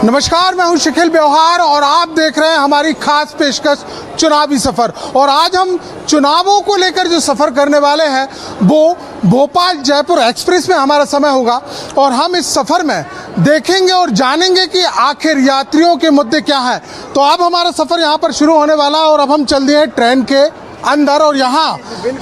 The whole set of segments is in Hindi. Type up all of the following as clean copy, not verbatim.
नमस्कार, मैं हूं शकील ब्योहार और आप देख रहे हैं हमारी खास पेशकश चुनावी सफ़र। और आज हम चुनावों को लेकर जो सफ़र करने वाले हैं वो भोपाल जयपुर एक्सप्रेस में हमारा समय होगा और हम इस सफ़र में देखेंगे और जानेंगे कि आखिर यात्रियों के मुद्दे क्या हैं। तो अब हमारा सफ़र यहाँ पर शुरू होने वाला है और अब हम चल दिए हैं ट्रेन के अंदर और यहाँ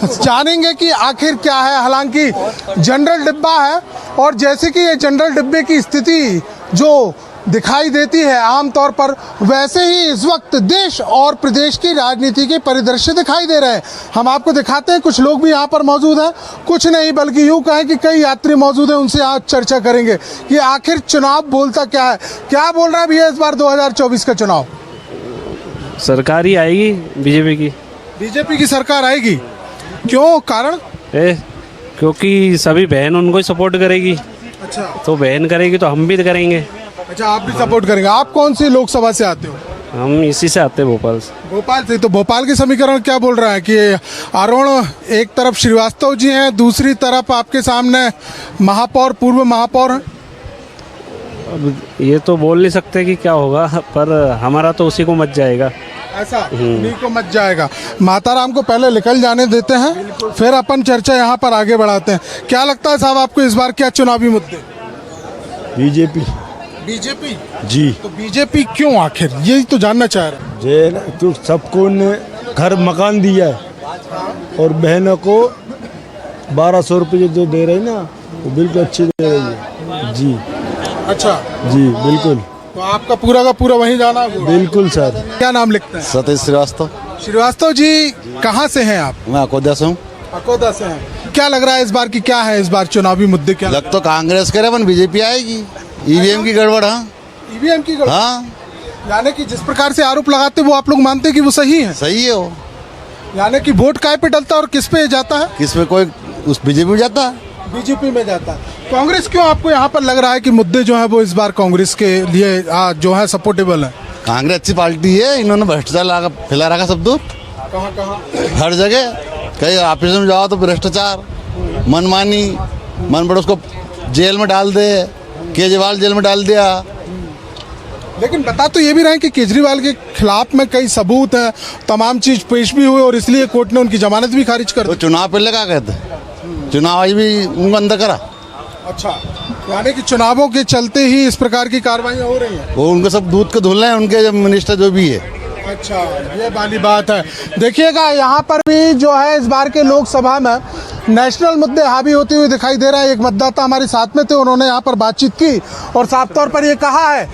जानेंगे कि आखिर क्या है। हालांकि जनरल डिब्बा है और जैसे कि ये जनरल डिब्बे की स्थिति जो दिखाई देती है आमतौर पर, वैसे ही इस वक्त देश और प्रदेश की राजनीति के परिदृश्य दिखाई दे रहे हैं। हम आपको दिखाते हैं, कुछ लोग भी यहाँ पर मौजूद हैं, कुछ नहीं बल्कि यूँ कहें कि कई यात्री मौजूद हैं। उनसे आज चर्चा करेंगे कि आखिर चुनाव बोलता क्या है। क्या बोल रहा है भैया इस बार 2024 का चुनाव? सरकार ही आएगी बीजेपी की सरकार आएगी। क्यों, कारण? क्योंकि सभी बहन उनको ही सपोर्ट करेगी। अच्छा, तो बहन करेगी तो हम भी करेंगे। अच्छा, आप भी सपोर्ट करेंगे। आप कौन सी लोकसभा से आते हो? हम इसी से आते हैं, भोपाल से। भोपाल से। तो भोपाल के समीकरण क्या बोल रहा है कि अरुण एक तरफ श्रीवास्तव जी हैं, दूसरी तरफ आपके सामने महापौर, पूर्व महापौर हैं। अब ये तो बोल नहीं सकते कि क्या होगा, पर हमारा तो उसी को मच जाएगा। ऐसा उन्हीं को मच जाएगा। माताराम को पहले निकल जाने देते हैं, फिर अपन चर्चा यहाँ पर आगे बढ़ाते हैं। क्या लगता है साहब आपको इस बार क्या चुनावी मुद्दे? बीजेपी जी। तो बीजेपी क्यों, आखिर यही तो जानना चाह रहे हैं। तो सबको ने घर मकान दिया है और बहनों को 1200 रुपये जो दे रही ना, वो बिल्कुल अच्छी दे रही है जी। अच्छा जी, बिल्कुल। तो आपका पूरा का पूरा वहीं जाना है? बिल्कुल सर। क्या नाम लिखते हैं? सतीश श्रीवास्तव। श्रीवास्तव जी, कहाँ से हैं आप? मैं अकोदा से हूँ। अकोदा से हैं। क्या लग रहा है इस बार की क्या है, इस बार चुनावी मुद्दे क्या? लग तो कांग्रेस करे पर बीजेपी आएगी। ईवीएम की गड़बड़। हाँ, ईवीएम की गड़बड़। हाँ, यानी कि जिस प्रकार से आरोप लगाते वो आप लोग मानते हैं कि वो सही है? सही है वो। यानी कि वोट काय पे डलता है और किस पे जाता है? किस पे? कोई उस बीजेपी में जाता है। बीजेपी में जाता है। कांग्रेस क्यों आपको यहाँ पर लग रहा है कि मुद्दे जो है वो इस बार कांग्रेस के लिए जो है सपोर्टेबल है? कांग्रेस अच्छी पार्टी है। इन्होंने भ्रष्टाचार फैला रखा सब दूर, कहाँ हर जगह। कहीं ऑफिस में जाओ तो भ्रष्टाचार, मनमानी, मन बड़े उसको जेल में डाल दे। केजरीवाल जेल में डाल दिया। लेकिन बता तो ये भी रहे कि केजरीवाल के खिलाफ में कई सबूत हैं, तमाम चीज पेश भी हुए और इसलिए कोर्ट ने उनकी जमानत भी खारिज कर दी। तो चुनाव पहले क्या कहते, चुनाव आज भी उनको अंदर करा। अच्छा, यानी कि चुनावों के चलते ही इस प्रकार की कार्रवाइयाँ हो रही हैं। वो उनको सब दूध के धुल रहे हैं, उनके मिनिस्टर जो भी है। अच्छा, ये वाली बात है। देखिएगा यहाँ पर भी जो है इस बार के लोकसभा में नेशनल मुद्दे हावी होते हुए दिखाई दे रहा है। एक मतदाता हमारे साथ में थे, उन्होंने यहाँ पर बातचीत की और साफ तौर पर ये कहा है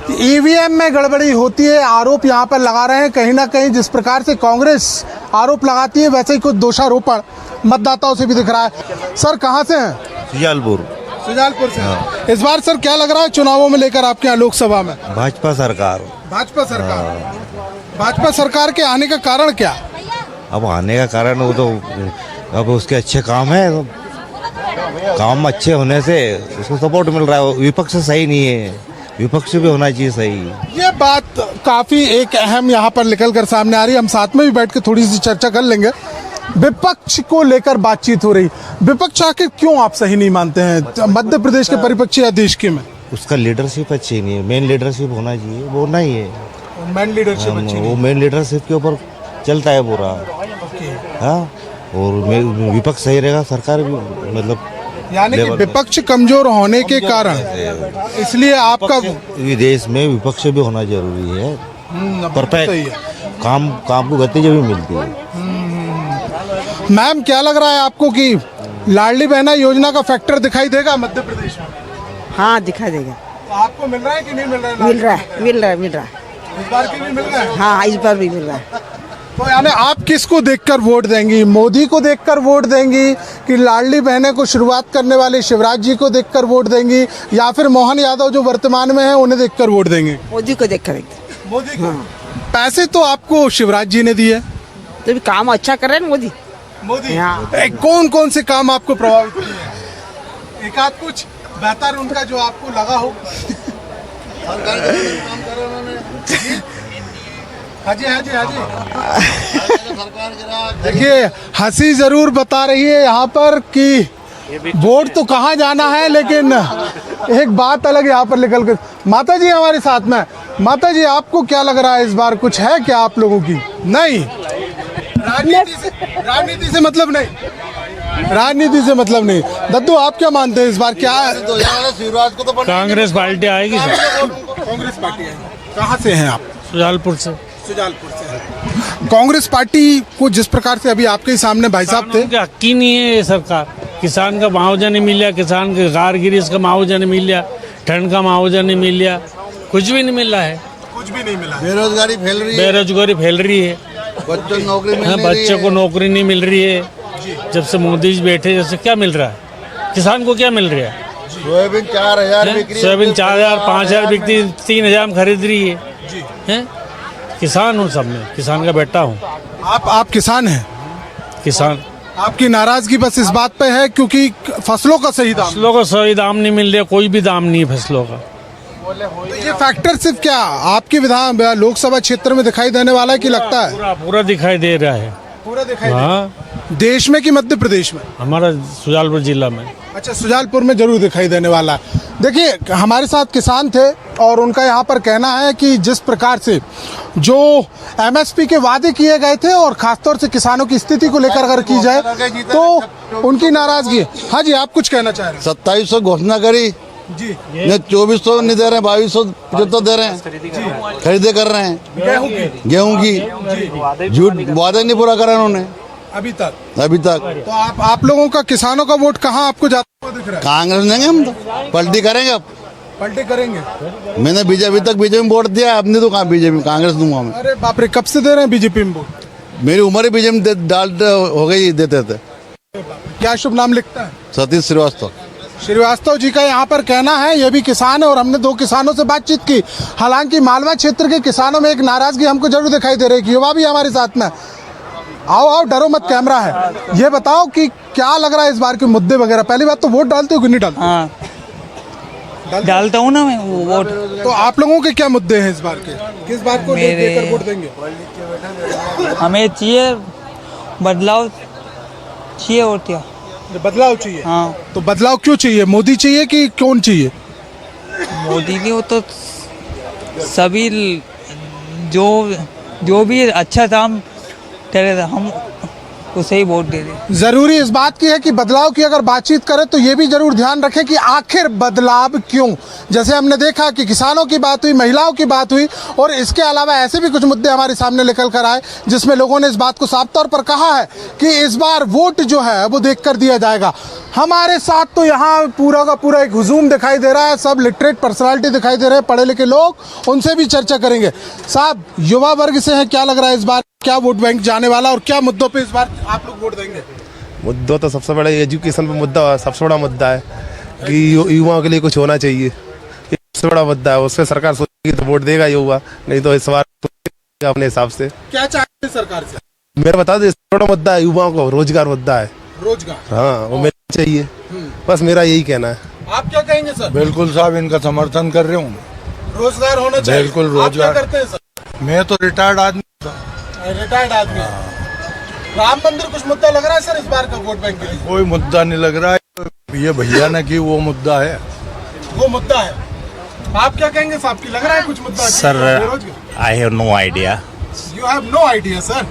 कि ईवीएम में गड़बड़ी होती है। आरोप यहाँ पर लगा रहे हैं, कहीं ना कहीं जिस प्रकार से कांग्रेस आरोप लगाती है वैसे ही कुछ दोषारोपण मतदाताओं से भी दिख रहा है। सर कहाँ से हैं? सुजालपुर से। हाँ। इस बार सर क्या लग रहा है चुनावों में लेकर आपके यहाँ लोकसभा में? भाजपा सरकार। भाजपा सरकार के आने का कारण क्या? अब आने का कारण वो तो अब उसके अच्छे काम है, काम अच्छे होने से उसको सपोर्ट मिल रहा है। विपक्ष सही नहीं है, विपक्ष भी होना चाहिए सही। ये बात काफ़ी एक अहम यहाँ पर निकल कर सामने आ रही है। हम साथ में भी बैठ के थोड़ी सी चर्चा कर लेंगे। विपक्ष को लेकर बातचीत हो रही। विपक्ष आखिर क्यों आप सही नहीं मानते हैं मध्य प्रदेश के परिप्रेक्ष्य या देश के में? उसका लीडरशिप अच्छी नहीं है। मेन लीडरशिप होना चाहिए, वो नहीं है। मेन लीडरशिप अच्छी नहीं है। वो मेन लीडरशिप के ऊपर चलता है पूरा। हाँ, और विपक्ष सही रहेगा, सरकार भी मतलब। यानी कि विपक्ष कमजोर होने के कारण इसलिए आपका देश में विपक्ष भी होना जरूरी है। परफेक्ट काम को गति जब भी मिलती है। मैम, क्या लग रहा है आपको कि लाडली बहना योजना का फैक्टर दिखाई देगा मध्य प्रदेश में? हाँ, दिखाई देगा। तो आपको मिल रहा है कि नहीं मिल रहा है? मिल रहा है। इस बार की भी मिल रहा है? हाँ, इस बार भी मिल रहा है। तो यानी आप किसको देखकर वोट देंगी? मोदी को देखकर वोट देंगी कि लाडली बहने को शुरुआत करने वाले शिवराज जी को देखकर वोट देंगी, या फिर मोहन यादव जो वर्तमान में है उन्हें देखकर वोट देंगे? मोदी को देखकर। मोदी को। पैसे तो आपको शिवराज जी ने दिए, तो भी काम अच्छा कर रहे हैं मोदी। हाँ। कौन कौन से काम आपको प्रभावित किए? एक आध कुछ बेहतर उनका जो आपको लगा हो। हाजी। देखिए, हंसी जरूर बता रही है यहाँ पर कि वोट तो कहाँ जाना है, लेकिन एक बात अलग यहाँ पर निकल कर। माता जी हमारे साथ में। माता जी, आपको क्या लग रहा है इस बार कुछ है क्या आप लोगों की? नहीं, राजनीति से मतलब नहीं, राजनीति से मतलब नहीं। दद्दू, आप क्या मानते हैं इस बार क्या? शिवराज को तो कांग्रेस पार्टी आएगी सर। कांग्रेस पार्टी है। कहाँ से हैं आप? सुजालपुर से। सुजालपुर से। कांग्रेस पार्टी को जिस प्रकार से अभी आपके ही सामने भाई साहब थे, हक ही नहीं है ये सरकार। किसान का मुआवजा नहीं मिला, किसान के कारगिरीज का मुआवजा नहीं मिला, ठंड का मुआवजा नहीं मिला, कुछ भी नहीं मिला है। कुछ भी नहीं मिला। बेरोजगारी फैल रही है, बेरोजगारी फैल रही है, बच्चों को नौकरी मिल नहीं रही बच्चों को है। नौकरी नहीं मिल रही है। जब से मोदी जी बैठे, जैसे क्या मिल रहा है किसान को? क्या मिल रहा है? सोयाबीन 4000 बिक रही है, सोयाबीन 4000 5000 बिकती, 3000 में खरीद रही है। किसान हूँ, सब में किसान का बेटा हूँ। आप किसान हैं? किसान। आपकी नाराजगी बस इस बात पे है क्योंकि फसलों का सही दाम। फसलों को सही दाम नहीं मिल रहा, कोई भी दाम नहीं है फसलों का। तो ये फैक्टर सिर्फ क्या आपके विधान लोकसभा क्षेत्र में दिखाई देने वाला है कि लगता है पूरा पूरा दिखाई दे रहा है। पूरा दिखाई हाँ, देश में कि मध्य प्रदेश में? हमारा सुजालपुर जिला में। अच्छा, सुजालपुर में जरूर दिखाई देने वाला है। देखिए, हमारे साथ किसान थे और उनका यहाँ पर कहना है कि जिस प्रकार से जो एमएसपी के वादे किए गए थे और खासतौर से किसानों की स्थिति को लेकर अगर की जाए तो उनकी नाराजगी है। हाँ जी, आप कुछ कहना चाह रहे हैं? 2700 घोषणा करी जी। ने 2400 नहीं दे रहे हैं, 2275 दे रहे हैं, खरीदे कर रहे हैं गेहूं की। झूठ वादे नहीं पूरा करा उन्होंने अभी तक। तो आप लोगों का किसानों का वोट कहाँ आपको जाता हुआ दिख रहा है? कांग्रेस देंगे हम तो, पलटी करेंगे अब। पलटी करेंगे? मैंने बीजेपी तक बीजेपी वोट दिया, अब नहीं तो कहाँ बीजेपी कांग्रेस दूंगा मैं। अरे बाप रे, कब से दे रहे हैं बीजेपी में वोट? मेरी उम्र ही बीजेपी डाल हो गई, देते थे। क्या शुभ नाम लिखता है? सतीश श्रीवास्तव। श्रीवास्तव जी का यहाँ पर कहना है, ये भी किसान है और हमने 2 किसानों से बातचीत की। हालांकि मालवा क्षेत्र के किसानों में एक नाराजगी हमको जरूर दिखाई दे रही है। युवा भी हमारे साथ में। आओ आओ, डरो मत, कैमरा है। ये बताओ कि क्या लग रहा है इस बार के मुद्दे वगैरह? पहली बात तो वोट डालते हो कि नहीं डालते? हाँ, डालता हूँ ना मैं वो वोट। तो आप लोगों के क्या मुद्दे हैं इस बार के? किस बार को लेकर वोट देंगे? हमें चाहिए बदलाव, चाहिए और क्या। बदलाव चाहिए। हाँ, तो बदलाव क्यों चाहिए? मोदी चाहिए कि कौन चाहिए? मोदी की वो तो सभी जो भी अच्छा काम करे हम उसे ही वोट दे दें। जरूरी इस बात की है कि बदलाव की अगर बातचीत करें तो ये भी जरूर ध्यान रखें कि आखिर बदलाव क्यों। जैसे हमने देखा कि किसानों की बात हुई, महिलाओं की बात हुई और इसके अलावा ऐसे भी कुछ मुद्दे हमारे सामने निकल कर आए जिसमें लोगों ने इस बात को साफ तौर पर कहा है कि इस बार वोट जो है वो देख कर दिया जाएगा। हमारे साथ तो यहाँ पूरा का पूरा एक हुजूम दिखाई दे रहा है, सब लिटरेट पर्सनालिटी दिखाई दे रहे हैं, पढ़े लिखे लोग, उनसे भी चर्चा करेंगे। साहब, युवा वर्ग से हैं, क्या लग रहा है इस बार क्या वोट बैंक जाने वाला और क्या मुद्दों पे इस बार आप लोग वोट देंगे? मुद्दों तो सबसे बड़ा एजुकेशन पे मुद्दा सबसे बड़ा मुद्दा है कि युवाओं के लिए कुछ होना चाहिए, ये सबसे बड़ा मुद्दा है। उस पर सरकार सोचेगी तो वोट देगा युवा, नहीं तो इस बार अपने हिसाब से। क्या चाहते हैं सरकार से? मेरा बता दे, बड़ा मुद्दा है युवाओं को, रोजगार मुद्दा है। रोजगार? हाँ, वो मिलना चाहिए, बस मेरा यही कहना है। आप क्या कहेंगे सर? बिल्कुल साहब, इनका समर्थन कर रहा हूँ। रोजगार होना चाहिए। बिल्कुल आप क्या रोजगार। करते हैं सर? मैं तो रिटायर्ड आदमी। रिटायर्ड आदमी। राम मंदिर कुछ मुद्दा लग रहा है सर इस बार का वोट बैंक के लिए? कोई मुद्दा नहीं लग रहा है, ये भैया ने की वो मुद्दा है। वो मुद्दा है। आप क्या कहेंगे साहब की लग रहा है कुछ मुद्दा? Sir, I have no idea. You have no idea sir?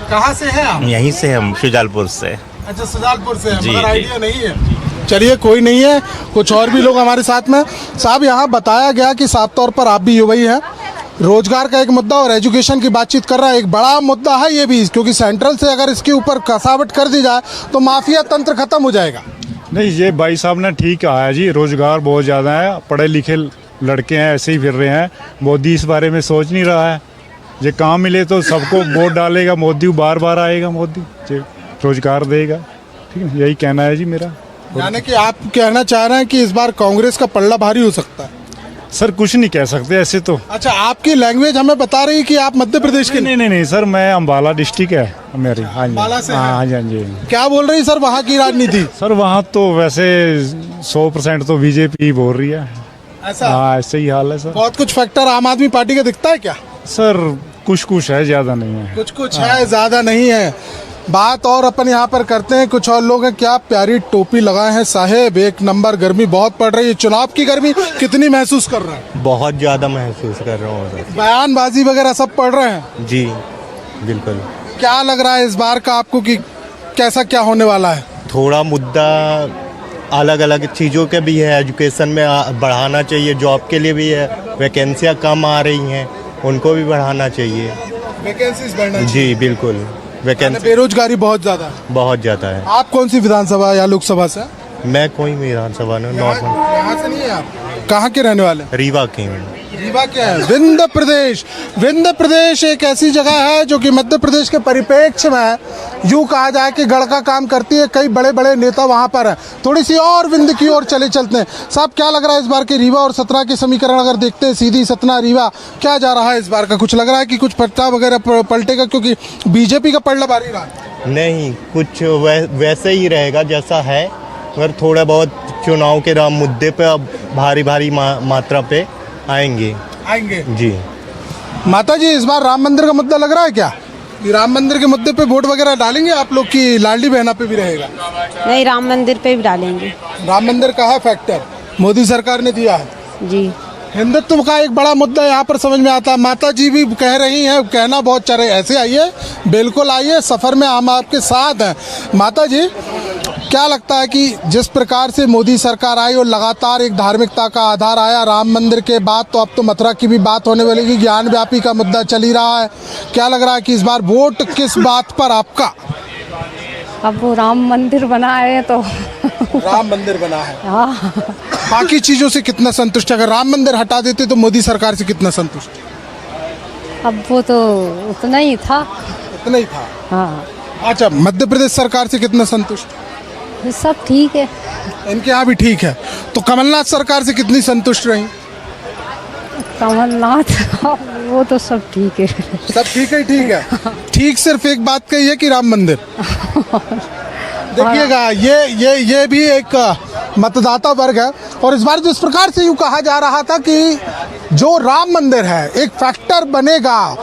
कहाँ से हैं आप? यहीं से हम शुजालपुर से। अच्छा, सुजालपुर से हैं, जी, मगर जी। आइडिया नहीं है। चलिए, कोई नहीं है, कुछ और भी लोग हमारे साथ में। साहब, यहाँ बताया गया कि साफ तौर पर आप भी युवा ही हैं। रोजगार का एक मुद्दा और एजुकेशन की बातचीत कर रहा है, एक बड़ा मुद्दा है ये भी, क्योंकि सेंट्रल से अगर इसके ऊपर कसावट कर दी जाए तो माफिया तंत्र खत्म हो जाएगा। नहीं, ये भाई साहब ने ठीक कहा है जी, रोजगार बहुत ज़्यादा है, पढ़े लिखे लड़के हैं ऐसे ही फिर रहे हैं। मोदी इस बारे में सोच नहीं रहा है। ये काम मिले तो सबको वोट डालेगा मोदी, बार बार आएगा मोदी, ये रोजगार देगा। ठीक है, यही कहना है जी मेरा। यानी कि आप कहना चाह रहे हैं कि इस बार कांग्रेस का पल्ला भारी हो सकता है? सर, कुछ नहीं कह सकते ऐसे तो। अच्छा, आपकी लैंग्वेज हमें बता रही है कि आप मध्य प्रदेश के? नहीं सर, मैं अम्बाला डिस्ट्रिक्ट है मेरी। हाँ जी, अम्बाला से? हाँ जी, हाँ जी। क्या बोल रही सर वहाँ की राजनीति? सर, वहाँ तो वैसे 100% तो बीजेपी बोल रही है। ऐसा? हाँ, ऐसे ही हाल है सर। बहुत कुछ फैक्टर आम आदमी पार्टी का दिखता है क्या? सर, कुछ है, ज़्यादा नहीं है। कुछ है, ज्यादा नहीं है। बात और अपन यहाँ पर करते हैं, कुछ और लोग हैं। क्या प्यारी टोपी लगाए हैं साहेब, एक नंबर। गर्मी बहुत पड़ रही है, चुनाव की गर्मी कितनी महसूस कर रहे हैं? बहुत ज़्यादा महसूस कर रहा हूँ सर। बयानबाजी वगैरह सब पढ़ रहे हैं? जी बिल्कुल। क्या लग रहा है इस बार का आपको कि कैसा क्या होने वाला है? थोड़ा मुद्दा अलग अलग चीज़ों के भी है, एजुकेशन में बढ़ाना चाहिए, जॉब के लिए भी है, वैकेंसियाँ कम आ रही हैं उनको भी बढ़ाना चाहिए। वैकेंसीज बढ़ना जी बिल्कुल, वैकेंसी बेरोजगारी बहुत ज्यादा है। बहुत ज़्यादा है। आप कौन सी विधानसभा या लोकसभा से? मैं कोई विधानसभा में नॉर्मल। यहाँ से नहीं है आप? कहाँ के रहने वाले? रीवा के हैं। रीवा क्या है? विंध्य प्रदेश। विंध्य प्रदेश एक ऐसी जगह है जो कि मध्य प्रदेश के परिप्रेक्ष्य में यूं कहा जाए कि गढ़ का काम करती है। कई बड़े बड़े नेता वहां पर हैं। थोड़ी सी और विंध्य की ओर चलते हैं। साहब क्या लग रहा है इस बार के रीवा और सतना के समीकरण अगर देखते हैं, सीधी सतना रीवा क्या जा रहा है इस बार का? कुछ लग रहा है कि कुछ पट्टा वगैरह पलटेगा, क्योंकि बीजेपी का पलड़ा भारी रहा? नहीं, कुछ वैसे ही रहेगा जैसा है, मगर थोड़ा बहुत चुनाव के मुद्दे पे अब भारी मात्रा पे आएंगे जी। माता जी, इस बार राम मंदिर का मुद्दा लग रहा है क्या? कि राम मंदिर के मुद्दे पे वोट वगैरह डालेंगे आप लोग की लाडली बहना पे भी रहेगा? नहीं, राम मंदिर पे भी डालेंगे। राम मंदिर का है फैक्टर, मोदी सरकार ने दिया है जी। हिंदुत्व का एक बड़ा मुद्दा यहाँ पर समझ में आता है। माता जी भी कह रही हैं, कहना बहुत चाह रहे हैं, ऐसे आइए, बिल्कुल आइए, सफ़र में हम आपके साथ हैं। माता जी, क्या लगता है कि जिस प्रकार से मोदी सरकार आई और लगातार एक धार्मिकता का आधार आया, राम मंदिर के बाद तो अब तो मथुरा की भी बात होने वाली है, ज्ञान व्यापी का मुद्दा चल ही रहा है, क्या लग रहा है कि इस बार वोट किस बात पर आपका? अब वो राम मंदिर बना है तो राम मंदिर बना है। हाँ। बाकी चीज़ों से कितना संतुष्ट? अगर राम मंदिर हटा देते तो मोदी सरकार से कितना संतुष्ट? अब वो तो उतना ही था। इतना ही था। हाँ। अच्छा, मध्य प्रदेश सरकार से कितना संतुष्ट? सब ठीक है। इनके यहाँ भी ठीक है। तो कमलनाथ सरकार से कितनी संतुष्ट रही? कमलनाथ वो तो सब ठीक है। सब ठीक है, ठीक है। ठीक सिर्फ एक बात कही है कि राम मंदिर। देखिएगा, ये भी एक मतदाता वर्ग है, और इस बार जिस प्रकार से यूँ कहा जा रहा था कि जो राम मंदिर है एक फैक्टर बनेगा,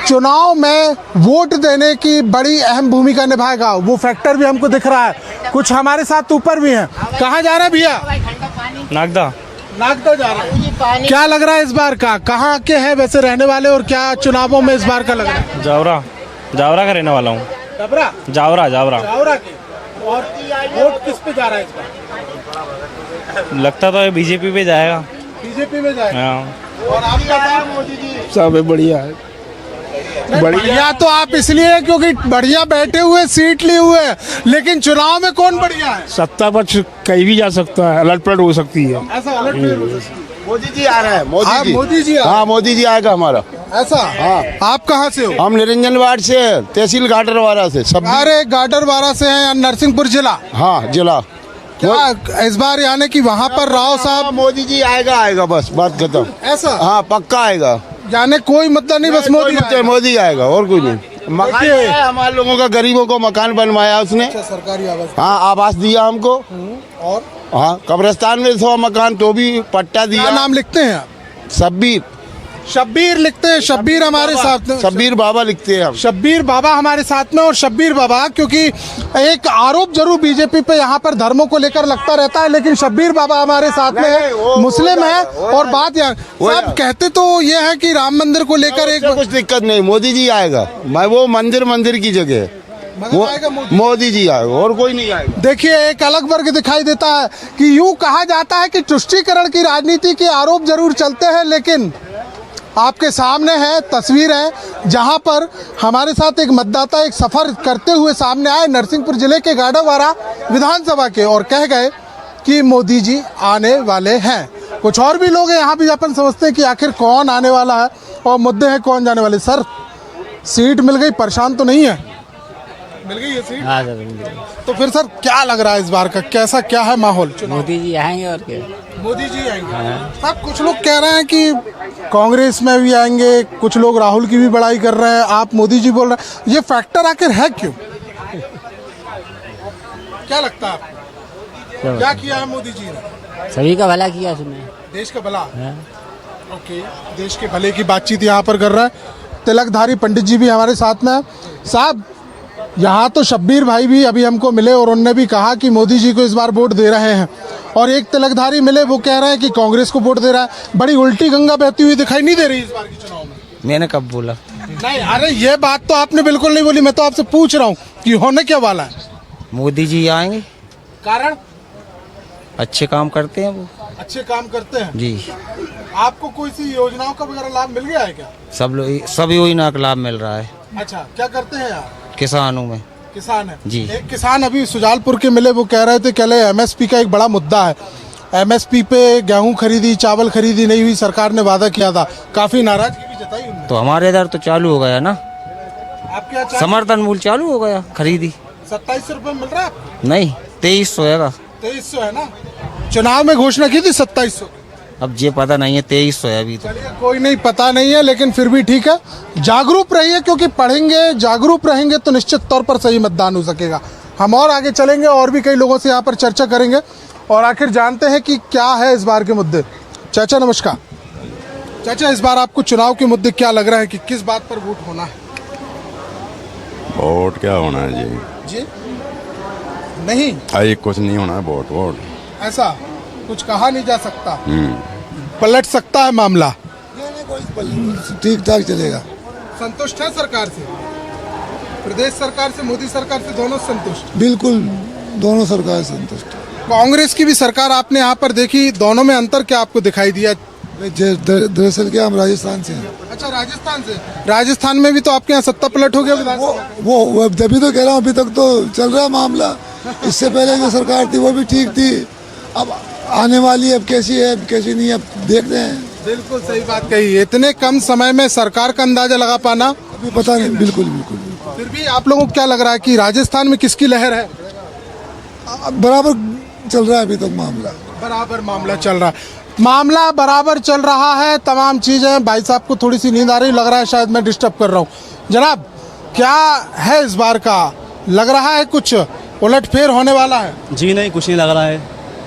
चुनाव में वोट देने की बड़ी अहम भूमिका निभाएगा, वो फैक्टर भी हमको दिख रहा है। कुछ हमारे साथ ऊपर भी हैं। कहाँ जा रहे हैं भैया? नागदा जा रहे हैं। क्या लग रहा है इस बार का? कहाँ के हैं वैसे रहने वाले, और क्या चुनावों में इस बार का लग रहा है? जावरा का रहने वाला हूँ। जावरा की। और वोट किस पे जा रहा है इस बार? लगता तो बीजेपी पे जाएगा। बीजेपी में जाएगा। और आपका? मोदी जी सब बढ़िया है। बढ़िया तो आप इसलिए क्योंकि बढ़िया बैठे हुए, सीट लिए हुए, लेकिन चुनाव में कौन बढ़िया है? सत्ता पर कहीं भी जा सकता है, अलट पलट हो सकती है। ऐसा अलग नहीं हो सकता। मोदी जी आ रहे हैं। मोदी जी हाँ, मोदी जी आएगा हमारा। ऐसा? हाँ। आप कहाँ से हो? हम निरंजन वार्ड से, तहसील गाडरवारा से। सब अरे गाडरवारा से हैं, नरसिंहपुर जिला। हाँ, जिला। क्या इस बार यानी कि वहाँ पर राव साहब? मोदी जी आएगा, बस बात खत्म। ऐसा? हाँ, पक्का आएगा। यानी कोई मुद्दा नहीं, बस मोदी आएगा और कोई नहीं। मकान हमारे लोगों का, गरीबों को मकान बनवाया उसने। सरकारी आवास। हाँ, आवास दिया हमको। और हाँ, कब्रिस्तान में 100 मकान, तो भी पट्टा दिया। क्या नाम लिखते हैं आप? शब्बीर लिखते हैं। शब्बीर हमारे साथ में, शब्बीर बाबा लिखते हैं हम। शब्बीर बाबा हमारे साथ में। और शब्बीर बाबा, क्योंकि एक आरोप जरूर बीजेपी पे यहाँ पर धर्मों को लेकर लगता रहता है, लेकिन शब्बीर बाबा हमारे साथ में है, मुस्लिम है। और बात यहाँ सब कहते तो ये है कि राम मंदिर को लेकर एक कुछ दिक्कत नहीं, मोदी जी आएगा। मैं वो मंदिर की जगह मोदी जी आएगा और कोई नहीं आएगा। देखिए, एक अलग वर्ग दिखाई देता है कि यूं कहा जाता है कि तुष्टीकरण की राजनीति के आरोप जरूर चलते हैं, लेकिन आपके सामने है तस्वीर है जहां पर हमारे साथ एक मतदाता एक सफर करते हुए सामने आए नरसिंहपुर जिले के गाडरवारा विधानसभा के, और कह गए कि मोदी जी आने वाले हैं। कुछ और भी लोग हैं यहाँ भी, अपन समझते हैं कि आखिर कौन आने वाला है और मुद्दे हैं कौन जाने वाले। सर, सीट मिल गई, परेशान तो नहीं है? मिल गई है सीट? हाँ सर, मिल गई। तो फिर सर क्या लग रहा है इस बार का, कैसा क्या है माहौल? मोदी जी आएंगे और क्या? मोदी जी आएंगे। साहब, कुछ लोग कह रहे हैं कि कांग्रेस में भी आएंगे, कुछ लोग राहुल की भी बड़ाई कर रहे हैं, आप मोदी जी बोल रहे हैं, ये फैक्टर आखिर है क्यों? क्या लगता है आपको? क्या किया है मोदी जी ने? सभी का भला किया उसने। देश का भला? ओके, देश के भले की बातचीत यहाँ पर कर रहा है। तिलकधारी पंडित जी भी हमारे साथ में है। साहब, यहाँ तो शब्बीर भाई भी अभी हमको मिले और उन्होंने भी कहा कि मोदी जी को इस बार वोट दे रहे हैं, और एक तिलकधारी मिले वो कह रहे हैं कि कांग्रेस को वोट दे रहा है। बड़ी उल्टी गंगा बहती हुई दिखाई नहीं दे रही इस बार के चुनाव में। मैंने कब बोला? नहीं, अरे ये बात तो आपने बिल्कुल नहीं बोली, मैं तो आपसे पूछ रहा हूँ कि होने क्या वाला है। मोदी जी आएंगे, कारण अच्छे काम करते हैं वो। अच्छे काम करते हैं जी। आपको कोई सी योजनाओं का वगैरह लाभ मिल गया है क्या? सब योजना का लाभ मिल रहा है। अच्छा, क्या करते हैं आप? किसानों में किसान है जी। एक किसान अभी सुजालपुर के मिले, वो कह रहे थे कल एमएसपी का एक बड़ा मुद्दा है, एमएसपी पे गेहूं खरीदी चावल खरीदी नहीं हुई, सरकार ने वादा किया था, काफी नाराजगी भी जताई उन्होंने। तो हमारे इधर तो चालू हो गया ना, आपके यहाँ समर्थन मूल्य चालू हो गया, खरीदी 2700 रुपये मिल रहा है आपको? नहीं 2300 है। 2300 है ना, चुनाव में घोषणा की थी 2700। अब ये पता नहीं है, 2300 है अभी तो। चलिए कोई नहीं, पता नहीं है, लेकिन फिर भी ठीक है, जागरूक रहिए, क्योंकि पढ़ेंगे जागरूक रहेंगे तो निश्चित तौर पर सही मतदान हो सकेगा। हम और आगे चलेंगे और भी कई लोगों से यहाँ पर चर्चा करेंगे और आखिर जानते हैं कि क्या है इस बार के मुद्दे। चाचा नमस्कार। चाचा, इस बार आपको चुनाव के मुद्दे क्या लग रहा है कि किस बात पर वोट होना है? वोट क्या होना है जी? जी नहीं, अरे कुछ नहीं होना है, वोट वोट ऐसा कुछ कहा नहीं जा सकता, पलट सकता है मामला। ठीक ठाक चलेगा। संतुष्ट है सरकार से, प्रदेश सरकार से, मोदी सरकार से, दोनों संतुष्ट? बिल्कुल, दोनों सरकार संतुष्ट। कांग्रेस की भी सरकार आपने यहाँ पर देखी, दोनों में अंतर क्या आपको दिखाई दिया? दरअसल क्या, हम राजस्थान से हैं। अच्छा, राजस्थान से। राजस्थान में भी तो आपके यहाँ सत्ता पलट हो गया। वो तभी तो कह रहा हूँ, अभी तक तो चल रहा है मामला। इससे पहले जो सरकार थी वो भी ठीक थी, अब आने वाली अब कैसी है कैसी नहीं, अब देख रहे हैं। बिल्कुल सही बात कही, इतने कम समय में सरकार का अंदाजा लगा पाना अभी पता नहीं। बिल्कुल बिल्कुल। फिर भी आप लोगों को क्या लग रहा है कि राजस्थान में किसकी लहर है? बराबर चल रहा है अभी तक मामला। बराबर मामला चल रहा है, मामला बराबर चल रहा है, तमाम चीजें। भाई साहब को थोड़ी सी नींद आ रही, लग रहा है शायद मैं डिस्टर्ब कर रहा हूँ। जनाब, क्या है इस बार का, लग रहा है कुछ उलटफेर होने वाला है? जी नहीं, कुछ नहीं लग रहा है।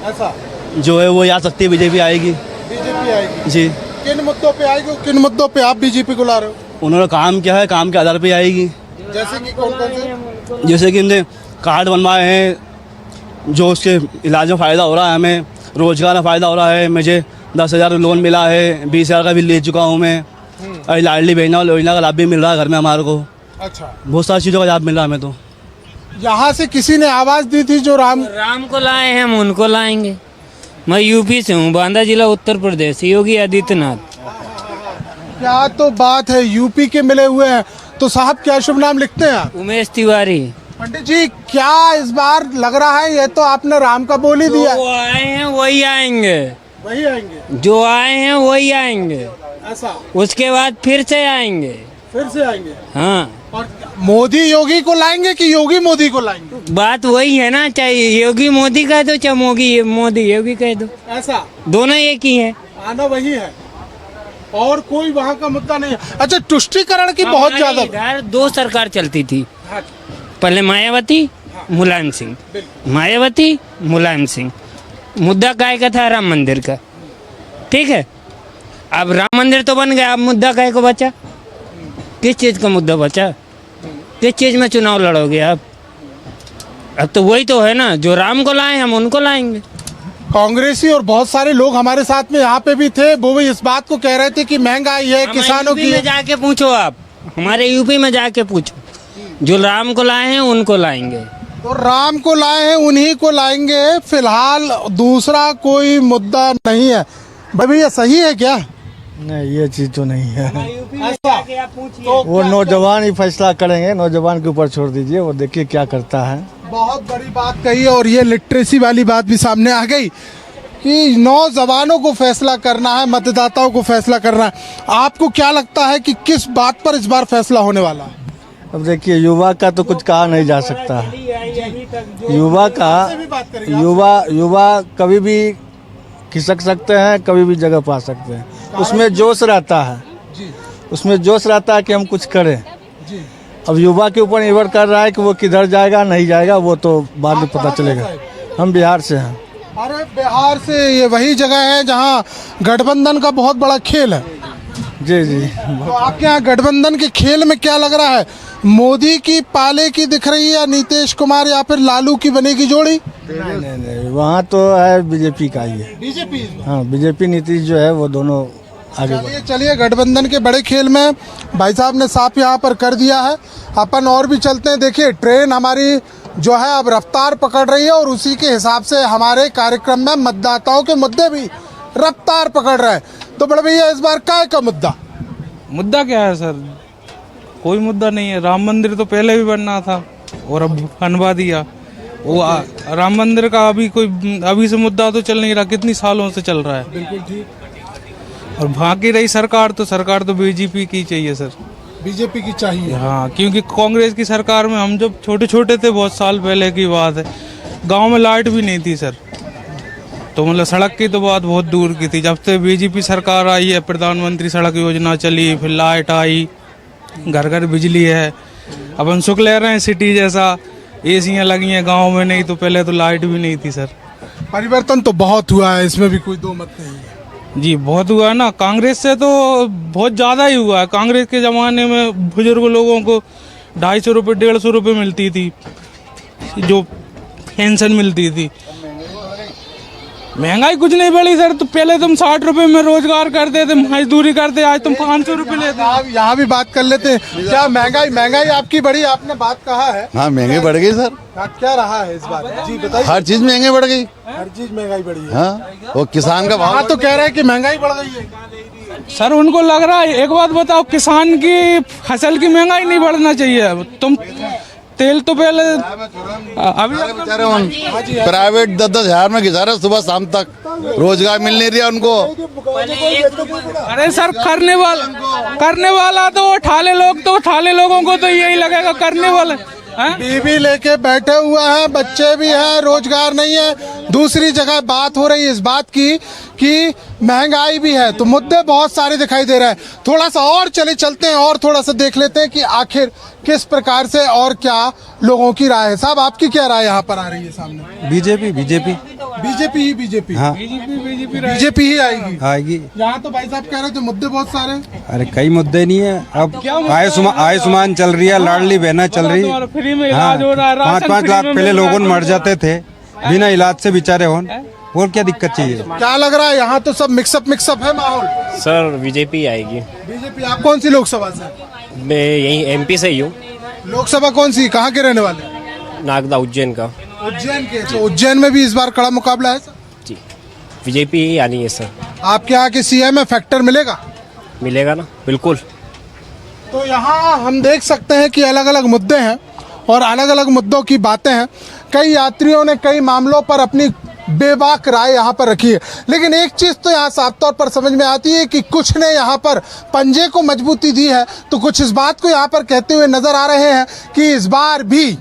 ऐसा जो है वो आ सकती है, बीजेपी आएगी। बीजेपी आएगी जी। किन मुद्दों पे आएगी, किन मुद्दों पे आप बीजेपी को ला रहे हो? उन्होंने काम किया है, काम के आधार पे आएगी। जैसे कि कौन कौन से? जैसे कि इनने कार्ड बनवाए हैं, जो उसके इलाज में फ़ायदा हो रहा है, हमें रोजगार में फ़ायदा हो रहा है। मुझे 10,000 लोन मिला है, 20,000 का भी ले चुका हूँ मैं। और लाडली बहना योजना का लाभ भी मिल रहा है घर में हमारे को। अच्छा, बहुत सारी चीज़ों का लाभ मिल रहा है हमें। तो यहाँ से किसी ने आवाज दी थी जो राम को लाए हैं, हम उनको लाएंगे। मैं यूपी से हूँ, बांदा जिला उत्तर प्रदेश, योगी आदित्यनाथ। क्या तो बात है, यूपी के मिले हुए हैं। तो साहब क्या शुभ नाम लिखते हैं आप? उमेश तिवारी। पंडित जी, क्या इस बार लग रहा है, ये तो आपने राम का बोल ही दिया। जो आए हैं वही आएंगे, वही आएंगे, जो आए हैं वही आएंगे। ऐसा? उसके बाद फिर से आएंगे। फिर से आएंगे? हाँ। और मोदी योगी को लाएंगे कि योगी मोदी को लाएंगे? बात वही है ना, चाहे योगी मोदी कह दो चाहे मोदी योगी कह दो, ऐसा दोनों एक ही है, आना वही है, और कोई वहाँ का मुद्दा नहीं है। अच्छा, तुष्टीकरण की बहुत ज्यादा इधर 2 सरकार चलती थी, पहले मायावती मुलायम सिंह, मायावती मुलायम सिंह। मुद्दा काय का था? राम मंदिर का। ठीक है, अब राम मंदिर तो बन गया, अब मुद्दा काय को बचा? किस चीज़ का मुद्दा बचा? किस चीज़ में चुनाव लड़ोगे आप? अब तो वही तो है ना, जो राम को लाए हम उनको लाएंगे। कांग्रेसी और बहुत सारे लोग हमारे साथ में यहाँ पे भी थे, वो भी इस बात को कह रहे थे कि महंगाई है, किसानों की। जाके पूछो आप, हमारे यूपी में जाके पूछो, जो राम को लाए हैं उनको लाएंगे। तो राम को लाए हैं उन्हीं को लाएंगे, फिलहाल दूसरा कोई मुद्दा नहीं है। भाई ये सही है क्या? नहीं, ये चीज तो नहीं है। ऐसा? तो वो नौजवान ही फैसला करेंगे, नौजवान के ऊपर छोड़ दीजिए, वो देखिए क्या करता है। बहुत बड़ी बात कही, और ये लिटरेसी वाली बात भी सामने आ गई कि नौजवानों को फैसला करना है, मतदाताओं को फैसला करना है। आपको क्या लगता है कि किस बात पर इस बार फैसला होने वाला है? अब देखिए, युवा का तो कुछ कहा नहीं जा सकता। युवा का युवा कभी भी खिसक सकते हैं, कभी भी जगह पा सकते हैं। उसमें जोश रहता है, उसमें जोश रहता है कि हम कुछ करें। अब युवा के ऊपर निर्भर कर रहा है कि वो किधर जाएगा नहीं जाएगा, वो तो बाद में पता चलेगा। हम बिहार से हैं। अरे बिहार से, ये वही जगह है जहाँ गठबंधन का बहुत बड़ा खेल है। जी जी। तो आपके यहाँ गठबंधन के खेल में क्या लग रहा है, मोदी की पाले की दिख रही है या नीतीश कुमार या फिर लालू की बनेगी जोड़ी? नहीं, वहाँ तो है बीजेपी का ही है। बीजेपी? हाँ, बीजेपी नीतीश जो है वो दोनों आगे बढ़े। चलिए गठबंधन के बड़े खेल में भाई साहब ने साफ यहाँ पर कर दिया है। अपन और भी चलते हैं। देखिए ट्रेन हमारी जो है अब रफ्तार पकड़ रही है और उसी के हिसाब से हमारे कार्यक्रम में मतदाताओं के मुद्दे भी रफ्तार पकड़ रहे हैं। तो बड़े भैया इस बार काय का मुद्दा क्या है सर? कोई मुद्दा नहीं है। राम मंदिर तो पहले भी बनना था और अब बनवा दिया। वो राम मंदिर का अभी से मुद्दा तो चल नहीं रहा, कितनी सालों से चल रहा है। बिल्कुल ठीक। और बाकी रही सरकार तो बीजेपी की चाहिए सर। बीजेपी की चाहिए? हाँ, क्योंकि कांग्रेस की सरकार में हम जब छोटे छोटे थे, बहुत साल पहले की बात है, गांव में लाइट भी नहीं थी सर। तो मतलब सड़क की तो बात बहुत दूर की थी। जब से बीजेपी सरकार आई है, प्रधानमंत्री सड़क योजना चली, फिर लाइट आई, घर घर बिजली है। अब हम सुख ले रहे हैं सिटी जैसा, एसियाँ लगी हैं गाँव में, नहीं तो पहले तो लाइट भी नहीं थी सर। परिवर्तन तो बहुत हुआ है, इसमें भी कोई दो मत नहीं है। जी बहुत हुआ है ना, कांग्रेस से तो बहुत ज़्यादा ही हुआ है। कांग्रेस के ज़माने में बुजुर्ग लोगों को 250 रुपये 150 रुपये मिलती थी, जो पेंशन मिलती थी। महंगाई कुछ नहीं बढ़ी सर। तो पहले तुम 60 रुपये में रोजगार करते थे, मजदूरी करते, आज तुम 500 रुपये लेते। आप यहाँ भी बात कर लेते हैं। क्या महंगाई आपकी बढ़ी? आपने बात कहा है। हाँ महंगाई बढ़ गई सर। क्या रहा है इस बार? जी बताइए। हर चीज महंगाई बढ़ गई। हर चीज महंगाई बढ़ी है। हाँ, वो किसान का भाव तो कह रहे हैं कि महंगाई बढ़ गई है। सर उनको लग रहा है, एक बात बताओ, किसान की फसल की महंगाई नहीं बढ़ना चाहिए। तुम तेल तो पहले अभी प्राइवेट 10-10 हज़ार में घिसा रहे सुबह शाम तक, रोजगार मिल नहीं रहा उनको। अरे सर करने वाला तो ठाले लोगों को तो यही लगेगा करने वाले। बीवी लेके बैठे हुए हैं, बच्चे भी हैं, रोजगार नहीं है। दूसरी जगह बात हो रही है इस बात की कि महंगाई भी है। तो मुद्दे बहुत सारे दिखाई दे रहे हैं। थोड़ा सा और चलते हैं और थोड़ा सा देख लेते हैं कि आखिर किस प्रकार से और क्या लोगों की राय है। साहब आपकी क्या राय यहाँ पर आ रही है सामने? बीजेपी हाँ बीजेपी ही आएगी। यहाँ तो भाई साहब कह रहे थे मुद्दे बहुत सारे। अरे कई मुद्दे नहीं है। अब आयुष्मान चल रही है, लाडली बहना चल रही है। फ्री में इलाज हो रहा है। 5-5 लाख पहले लोगों मर जाते थे बिना इलाज से बेचारे होन, और क्या दिक्कत चाहिए? क्या लग रहा है यहाँ तो सब मिक्सअप है माहौल? सर बीजेपी आएगी। बीजेपी। आप कौन सी लोकसभा से? मैं यही एमपी से ही हूँ। लोकसभा कौन सी, कहाँ के रहने वाले? नागदा उज्जैन का। उज्जैन के। तो उज्जैन में भी इस बार कड़ा मुकाबला है जी, बीजेपी ही आनी है सर। आपके यहाँ के सीएम में फैक्टर मिलेगा ना? बिल्कुल। तो यहाँ हम देख सकते हैं कि अलग अलग मुद्दे हैं और अलग अलग मुद्दों की बातें हैं। कई यात्रियों ने कई मामलों पर अपनी बेबाक राय यहाँ पर रखी है, लेकिन एक चीज़ तो यहाँ साफ तौर पर समझ में आती है कि कुछ ने यहाँ पर पंजे को मजबूती दी है, तो कुछ इस बात को यहाँ पर कहते हुए नजर आ रहे हैं कि इस बार भी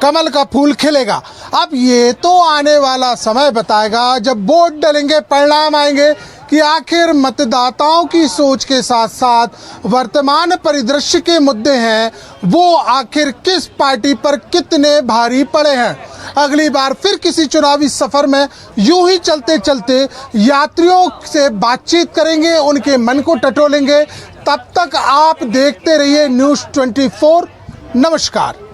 कमल का फूल खिलेगा। अब ये तो आने वाला समय बताएगा, जब वोट डलेंगे, परिणाम आएंगे कि आखिर मतदाताओं की सोच के साथ साथ वर्तमान परिदृश्य के मुद्दे हैं वो आखिर किस पार्टी पर कितने भारी पड़े हैं। अगली बार फिर किसी चुनावी सफर में यूं ही चलते चलते यात्रियों से बातचीत करेंगे, उनके मन को टटोलेंगे। तब तक आप देखते रहिए न्यूज़ 24। नमस्कार।